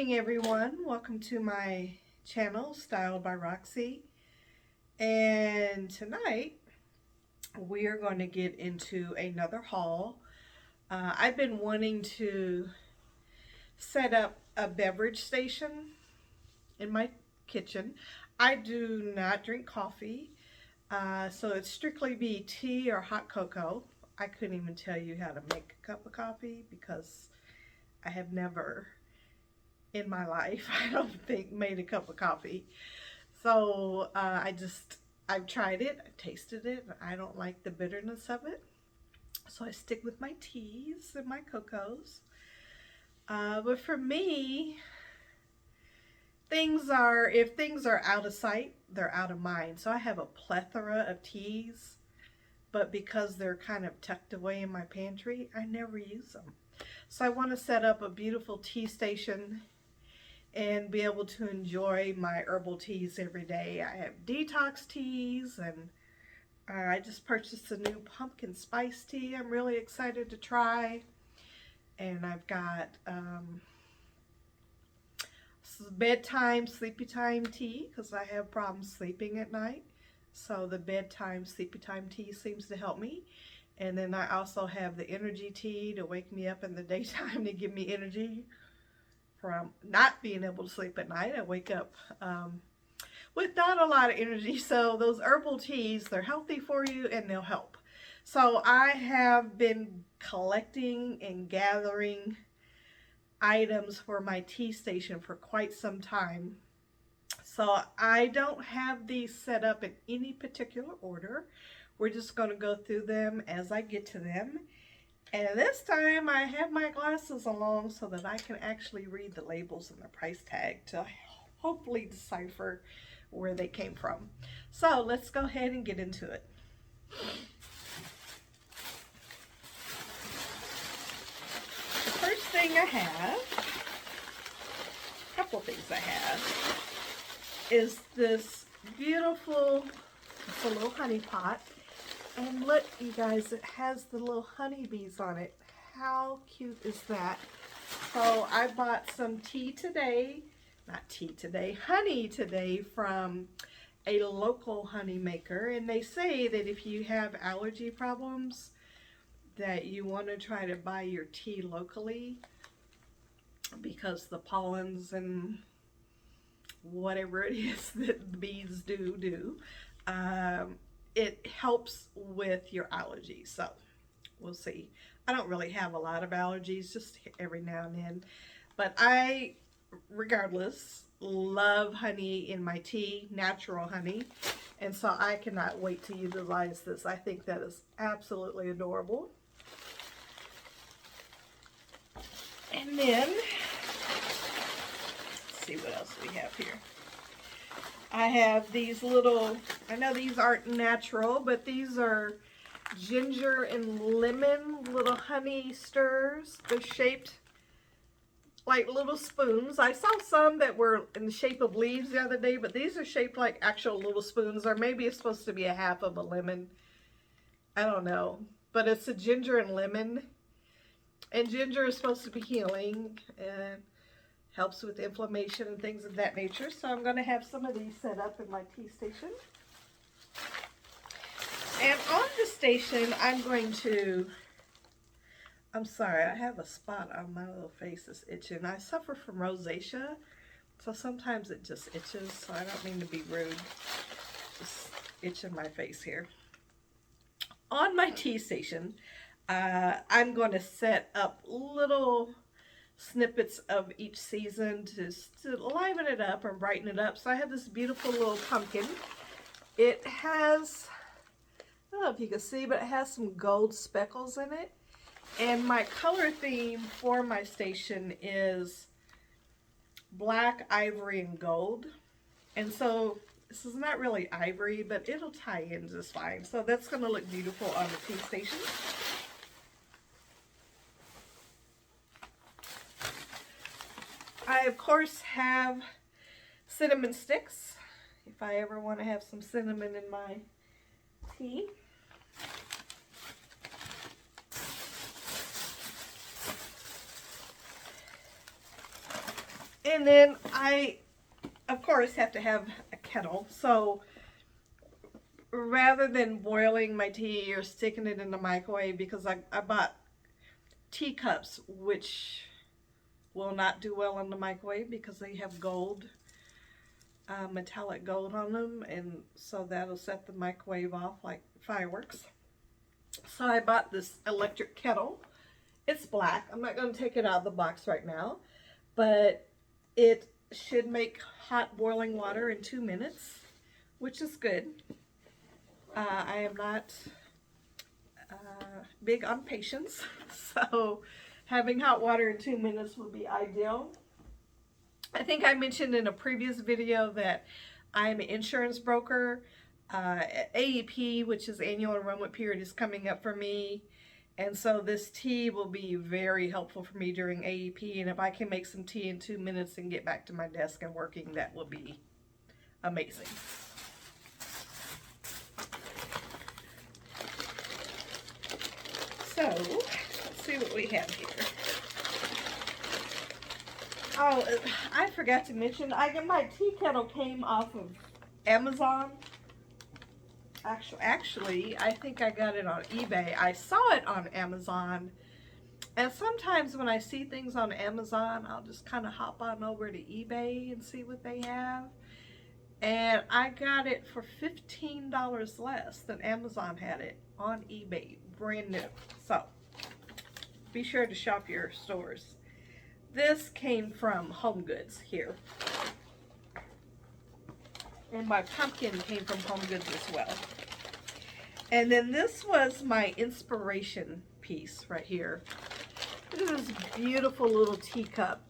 morning, everyone. Welcome to my channel, Styled by Roxy. And tonight, we are going to get into another haul. I've been wanting to set up a beverage station in my kitchen. I do not drink coffee, so it's strictly be tea or hot cocoa. I couldn't even tell you how to make a cup of coffee because I have never in my life, I don't think, made a cup of coffee. So I've tried it, I've tasted it, and I don't like the bitterness of it. So I stick with my teas and my cocos. But for me, if things are out of sight, they're out of mind. So I have a plethora of teas, but because they're kind of tucked away in my pantry, I never use them. So I want to set up a beautiful tea station and be able to enjoy my herbal teas every day. I have detox teas, and I just purchased a new pumpkin spice tea I'm really excited to try. And I've got bedtime, sleepy time tea because I have problems sleeping at night. So the bedtime, sleepy time tea seems to help me. And then I also have the energy tea to wake me up in the daytime to give me energy from not being able to sleep at night. I wake up with not a lot of energy. So those herbal teas, they're healthy for you and they'll help. So I have been collecting and gathering items for my tea station for quite some time. So I don't have these set up in any particular order. We're just going to go through them as I get to them. And this time I have my glasses along so that I can actually read the labels and the price tag to hopefully decipher where they came from. So let's go ahead and get into it. The first thing I have, a couple things I have, is this beautiful, it's a little honey pot. And look, you guys, it has the little honeybees on it. How cute is that? So I bought some honey today from a local honey maker. And they say that if you have allergy problems, that you want to try to buy your tea locally because the pollens and whatever it is that the bees do. It helps with your allergies. So we'll see. I don't really have a lot of allergies, just every now and then. But I, regardless, love honey in my tea, natural honey. And so I cannot wait to utilize this. I think that is absolutely adorable. And then, let's see what else we have here. I have these little, I know these aren't natural, but these are ginger and lemon little honey stirs. They're shaped like little spoons. I saw some that were in the shape of leaves the other day, but these are shaped like actual little spoons, or maybe it's supposed to be a half of a lemon. I don't know, but it's a ginger and lemon. And ginger is supposed to be healing and helps with inflammation and things of that nature. So I'm going to have some of these set up in my tea station. And on the station, I'm sorry, I have a spot on my little face that's itching. I suffer from rosacea, so sometimes it just itches, so I don't mean to be rude. Just itching my face here. On my tea station, I'm going to set up little snippets of each season to liven it up and brighten it up. So I have this beautiful little pumpkin. It has, I don't know if you can see, but it has some gold speckles in it. And my color theme for my station is black, ivory, and gold. And so this is not really ivory, but it'll tie in just fine. So that's going to look beautiful on the tea station. I, of course, have cinnamon sticks, if I ever want to have some cinnamon in my tea. And then I, of course, have to have a kettle. So rather than boiling my tea or sticking it in the microwave, because I bought teacups, which will not do well in the microwave because they have gold, metallic gold on them, and so that'll set the microwave off like fireworks. So I bought this electric kettle. It's black. I'm not going to take it out of the box right now, but it should make hot boiling water in 2 minutes, which is good. I am not big on patience, so having hot water in 2 minutes would be ideal. I think I mentioned in a previous video that I'm an insurance broker. AEP, which is annual enrollment period, is coming up for me. And so this tea will be very helpful for me during AEP. And if I can make some tea in 2 minutes and get back to my desk and working, that will be amazing. So, let's see what we have here. Oh, I forgot to mention, my tea kettle came off of Amazon. Actually, I think I got it on eBay. I saw it on Amazon. And sometimes when I see things on Amazon, I'll just kind of hop on over to eBay and see what they have. And I got it for $15 less than Amazon had it on eBay, brand new. So, be sure to shop your stores. This came from Home Goods here. And my pumpkin came from Home Goods as well. And then this was my inspiration piece right here. This is this beautiful little teacup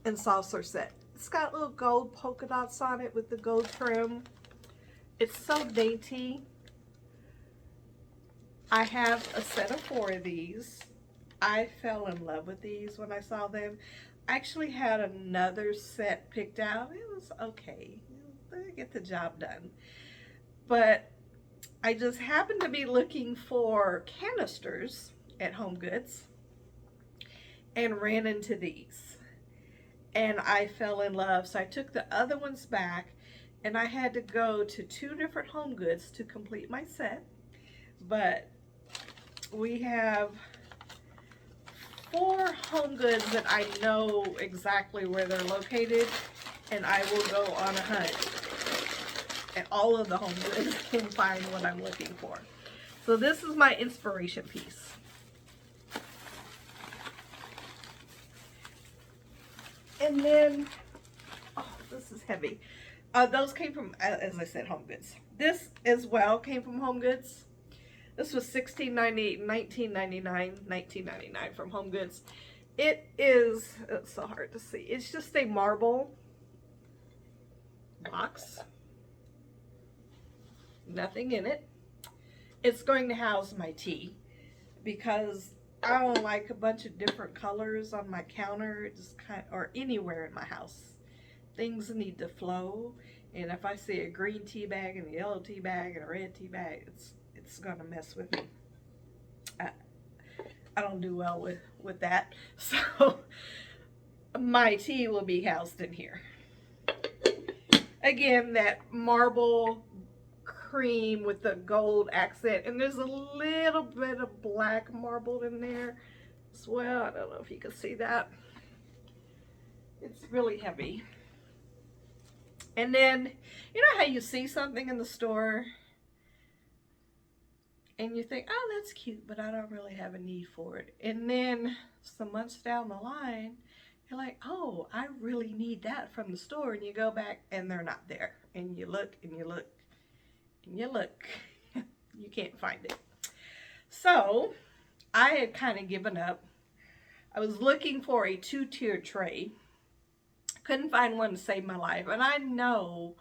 and saucer set. It's got little gold polka dots on it with the gold trim. It's so dainty. I have a set of 4 of these. I fell in love with these when I saw them. I actually had another set picked out. It was okay. They get the job done. But I just happened to be looking for canisters at Home Goods and ran into these. And I fell in love. So I took the other ones back, and I had to go to 2 different Home Goods to complete my set. But we have 4 Home Goods that I know exactly where they're located, and I will go on a hunt at all of the Home Goods and find what I'm looking for. So this is my inspiration piece. And then, oh, this is heavy. Those came from, as I said, Home Goods. This as well came from Home Goods. This was $16.98, $19.99, $19.99 from Home Goods. It is, it's so hard to see. It's just a marble box. Nothing in it. It's going to house my tea because I don't like a bunch of different colors on my counter, just or anywhere in my house. Things need to flow, and if I see a green tea bag and a yellow tea bag and a red tea bag, it's gonna mess with me. I don't do well with that. So my tea will be housed in here. Again, that marble cream with the gold accent, and there's a little bit of black marble in there as well. I don't know if you can see that. It's really heavy. And then, you know how you see something in the store and you think, oh, that's cute, but I don't really have a need for it. And then some months down the line, you're like, oh, I really need that from the store. And you go back and they're not there. And you look and you look and you look. You can't find it. So I had kind of given up. I was looking for a 2-tier tray. Couldn't find one to save my life. And I know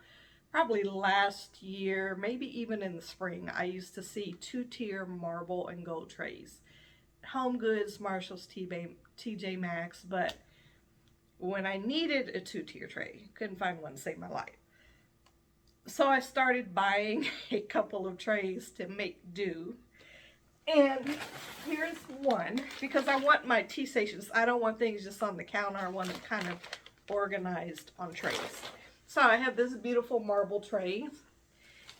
probably last year, maybe even in the spring, I used to see 2-tier marble and gold trays. Home Goods, Marshall's, TJ Maxx, but when I needed a 2-tier tray, couldn't find one to save my life. So I started buying a couple of trays to make do. And here's one, because I want my tea stations. I don't want things just on the counter. I want it kind of organized on trays. So I have this beautiful marble tray.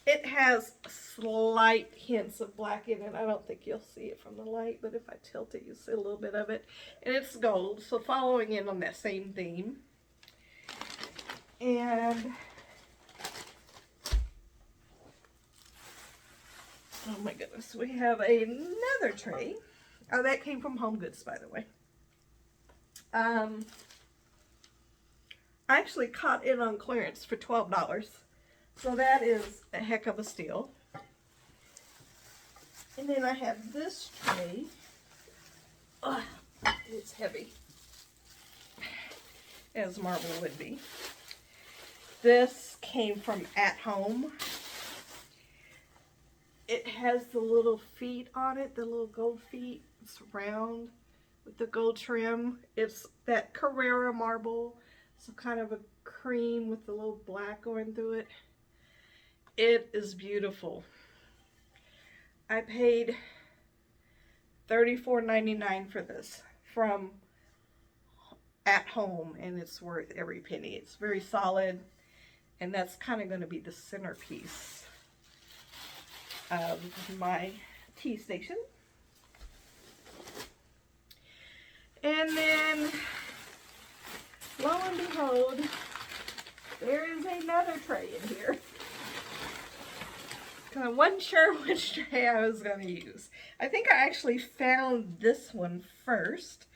It has slight hints of black in it. I don't think you'll see it from the light, but if I tilt it, you'll see a little bit of it. And it's gold, so following in on that same theme. And oh my goodness, we have another tray. Oh, that came from Home Goods, by the way. I actually caught it on clearance for $12. So that is a heck of a steal. And then I have this tray. Ugh, it's heavy, as marble would be. This came from At Home. It has the little feet on it, the little gold feet. It's round with the gold trim. It's that Carrara marble, so kind of a cream with the little black going through it. It is beautiful. I paid $34.99 for this from At Home, and it's worth every penny. It's very solid, and that's kind of going to be the centerpiece of my tea station. And then, lo and behold, there is another tray in here. I wasn't sure which tray I was going to use. I think I actually found this one first.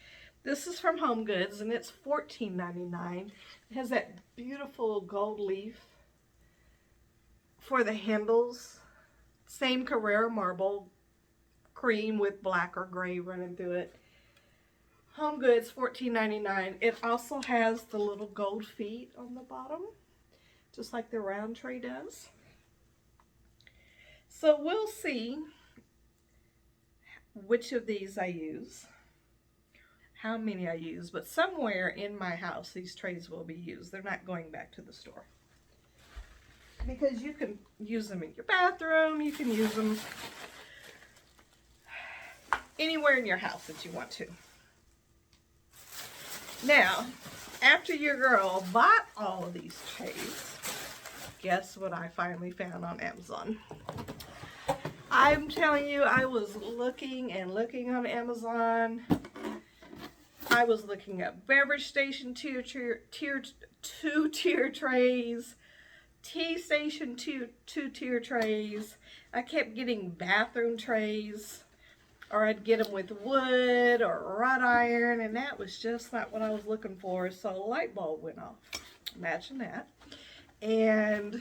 This is from Home Goods, and it's $14.99. It has that beautiful gold leaf for the handles. Same Carrara marble, cream with black or gray running through it. Home Goods, $14.99. It also has the little gold feet on the bottom, just like the round tray does. So we'll see which of these I use, how many I use, but somewhere in my house these trays will be used. They're not going back to the store. Because you can use them in your bathroom, you can use them anywhere in your house that you want to. Now, after your girl bought all of these trays, guess what I finally found on Amazon? I'm telling you, I was looking and looking on Amazon. I was looking at Beverage Station two-tier trays, Tea Station two-tier trays. I kept getting bathroom trays, or I'd get them with wood or wrought iron, and that was just not what I was looking for. So a light bulb went off. Imagine that. And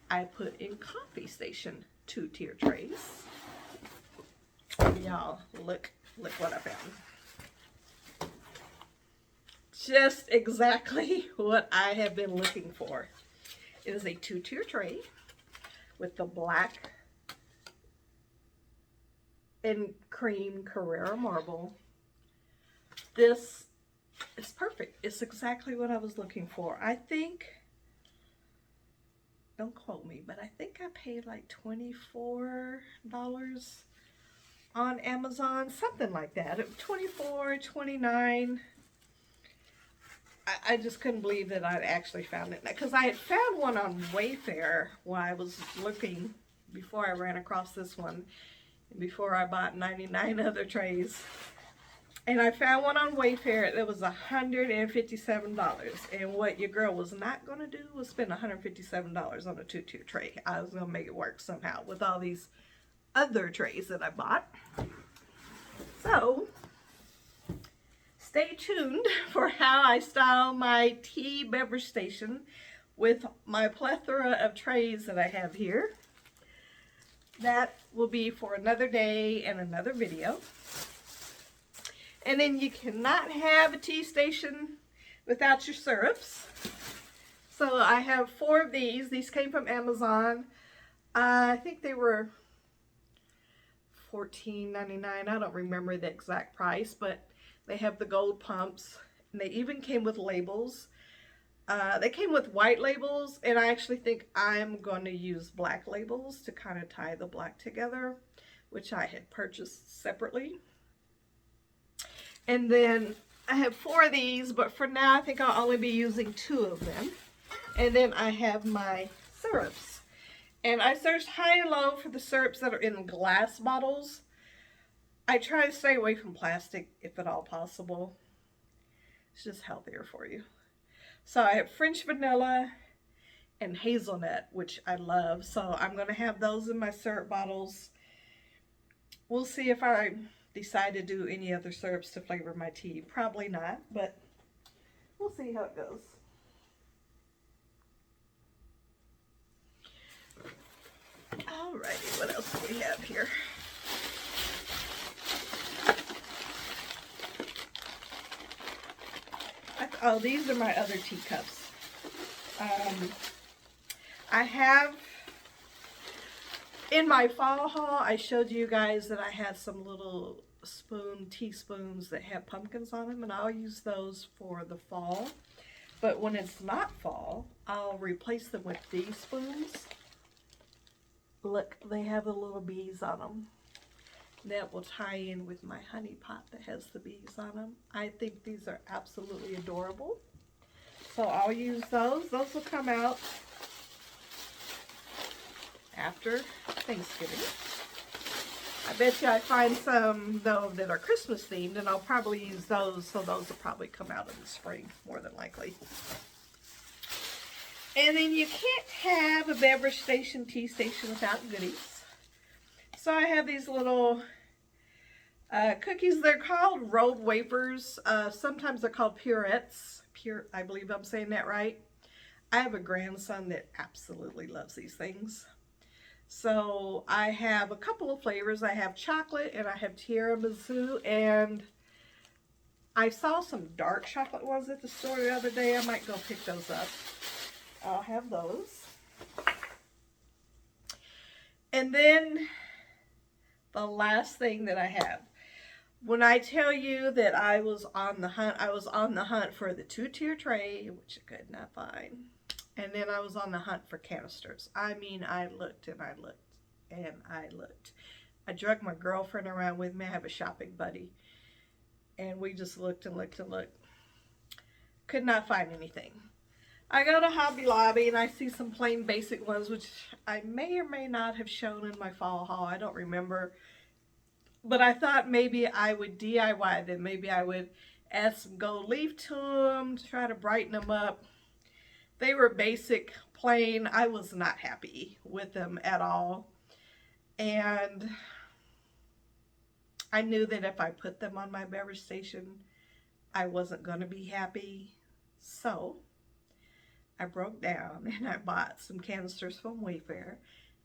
I put in coffee station two-tier trays. Y'all, look what I found. Just exactly what I have been looking for. It is a two-tier tray with the black and cream Carrara marble. This is perfect. It's exactly what I was looking for. I think, don't quote me, but I think I paid like $24 on Amazon, something like that. $24, $29. I just couldn't believe that I'd actually found it. Because I had found one on Wayfair while I was looking before I ran across this one. Before I bought 99 other trays. And I found one on Wayfair that was $157. And what your girl was not going to do was spend $157 on a two-tier tray. I was going to make it work somehow with all these other trays that I bought. So, stay tuned for how I style my tea beverage station with my plethora of trays that I have here. That will be for another day and another video. And then you cannot have a tea station without your syrups. So I have 4 of these. These came from Amazon. I think they were $14.99. I don't remember the exact price, but they have the gold pumps. And they even came with labels. They came with white labels, and I actually think I'm going to use black labels to kind of tie the black together, which I had purchased separately. And then I have 4 of these, but for now I think I'll only be using 2 of them. And then I have my syrups. And I searched high and low for the syrups that are in glass bottles. I try to stay away from plastic if at all possible. It's just healthier for you. So I have French vanilla and hazelnut, which I love. So I'm going to have those in my syrup bottles. We'll see if I decide to do any other syrups to flavor my tea. Probably not, but we'll see how it goes. Alrighty, what else do we have here? Oh, these are my other teacups. I have, in my fall haul, I showed you guys that I had some little teaspoons that have pumpkins on them, and I'll use those for the fall. But when it's not fall, I'll replace them with these spoons. Look, they have the little bees on them. That will tie in with my honey pot that has the bees on them. I think these are absolutely adorable. So I'll use those. Those will come out after Thanksgiving. I bet you I find some, though, that are Christmas themed, and I'll probably use those, so those will probably come out in the spring, more than likely. And then you can't have a beverage station, tea station without goodies. So I have these little cookies. They're called rolled wafers. Sometimes they're called purettes. I believe I'm saying that right. I have a grandson that absolutely loves these things. So I have a couple of flavors. I have chocolate and I have tiramisu, and I saw some dark chocolate ones at the store the other day. I might go pick those up. I'll have those. And then the last thing that I have. When I tell you that I was on the hunt for the 2-tier tray, which I could not find. And then I was on the hunt for canisters. I mean, I looked and I looked and I looked. I dragged my girlfriend around with me. I have a shopping buddy. And we just looked and looked and looked. Could not find anything. I go to Hobby Lobby and I see some plain basic ones, which I may or may not have shown in my fall haul. I don't remember. But I thought maybe I would DIY them. Maybe I would add some gold leaf to them to try to brighten them up. They were basic, plain. I was not happy with them at all. And I knew that if I put them on my beverage station, I wasn't going to be happy. So I broke down and I bought some canisters from Wayfair.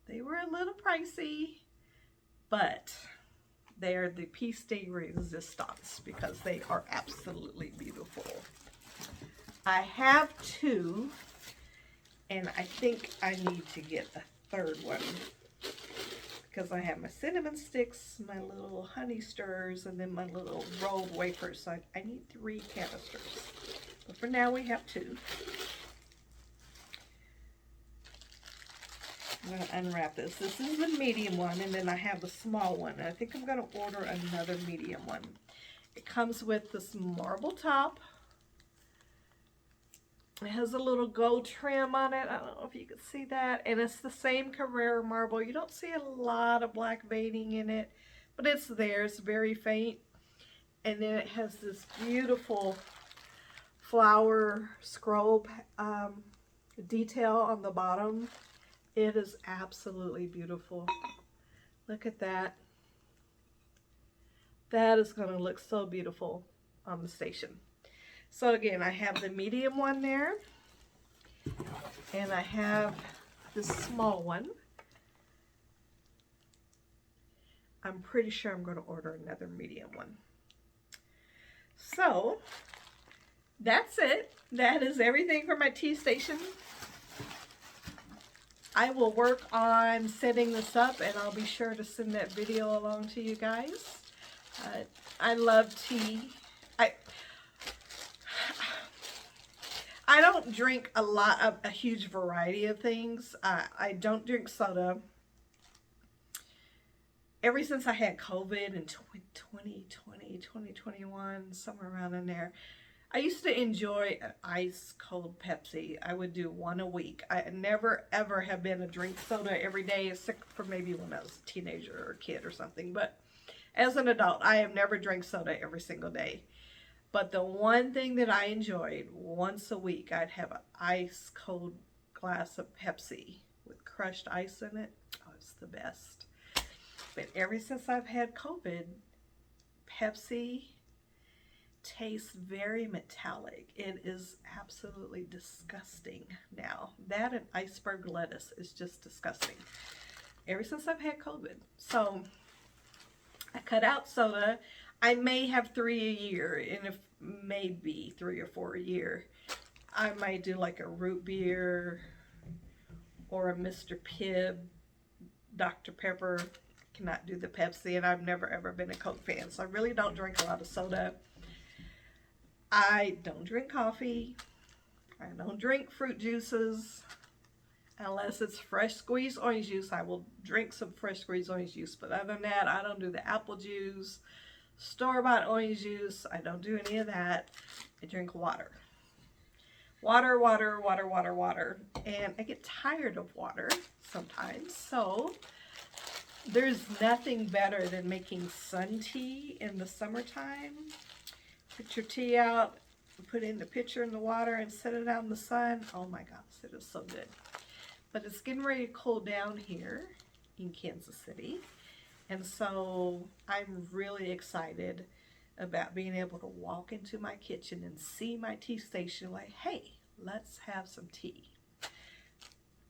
They were a little pricey, but they are the piece de resistance because they are absolutely beautiful. I have 2, and I think I need to get a 3rd one because I have my cinnamon sticks, my little honey stirs, and then my little rolled wafers. So I need 3 canisters. But for now, we have 2. I'm going to unwrap this. This is the medium one, and then I have the small one. And I think I'm going to order another medium one. It comes with this marble top. It has a little gold trim on it. I don't know if you can see that. And it's the same Carrara marble. You don't see a lot of black veining in it, but it's there. It's very faint. And then it has this beautiful flower scroll detail on the bottom. It is absolutely beautiful. Look at that. That is going to look so beautiful on the station. So again, I have the medium one there, and I have the small one. I'm pretty sure I'm going to order another medium one. So that's it. That is everything for my tea station. I will work on setting this up, and I'll be sure to send that video along to you guys. I love tea. I don't drink a huge variety of things. I don't drink soda. ever since I had COVID in 2020, 2021, somewhere around in there, I used to enjoy an ice cold Pepsi. I would do one a week. I never ever have been a drink soda every day, except for maybe when I was a teenager or a kid or something. But as an adult, I have never drank soda every single day. But the one thing that I enjoyed once a week, I'd have an ice cold glass of Pepsi with crushed ice in it. Oh, it's the best. But ever since I've had COVID, Pepsi tastes very metallic. It is absolutely disgusting now. That and iceberg lettuce is just disgusting. Ever since I've had COVID. So I cut out soda. I may have 3 a year, and if maybe 3 or 4 a year, I might do like a root beer or a Mr. Pibb, Dr. Pepper. Cannot do the Pepsi, and I've never ever been a Coke fan, so I really don't drink a lot of soda. I don't drink coffee. I don't drink fruit juices unless it's fresh squeezed orange juice. I will drink some fresh squeezed orange juice, but other than that, I don't do the apple juice, store-bought orange juice. I don't do any of that. I drink water. Water, water, water, water, water. And I get tired of water sometimes, so there's nothing better than making sun tea in the summertime. Put your tea out, put in the pitcher in the water, and set it out in the sun. Oh my gosh, it is so good. But it's getting ready to cool down here in Kansas City. And so I'm really excited about being able to walk into my kitchen and see my tea station like, hey, let's have some tea.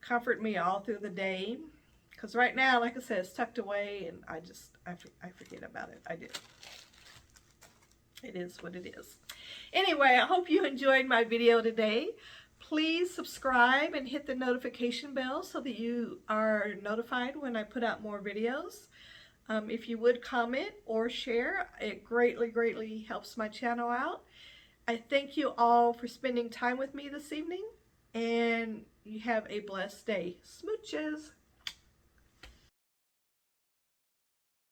Comfort me all through the day. Because right now, like I said, it's tucked away, and I forget about it. I do. It is what it is. Anyway, I hope you enjoyed my video today. Please subscribe and hit the notification bell so that you are notified when I put out more videos. If you would comment or share, it greatly, greatly helps my channel out. I thank you all for spending time with me this evening, and you have a blessed day. Smooches.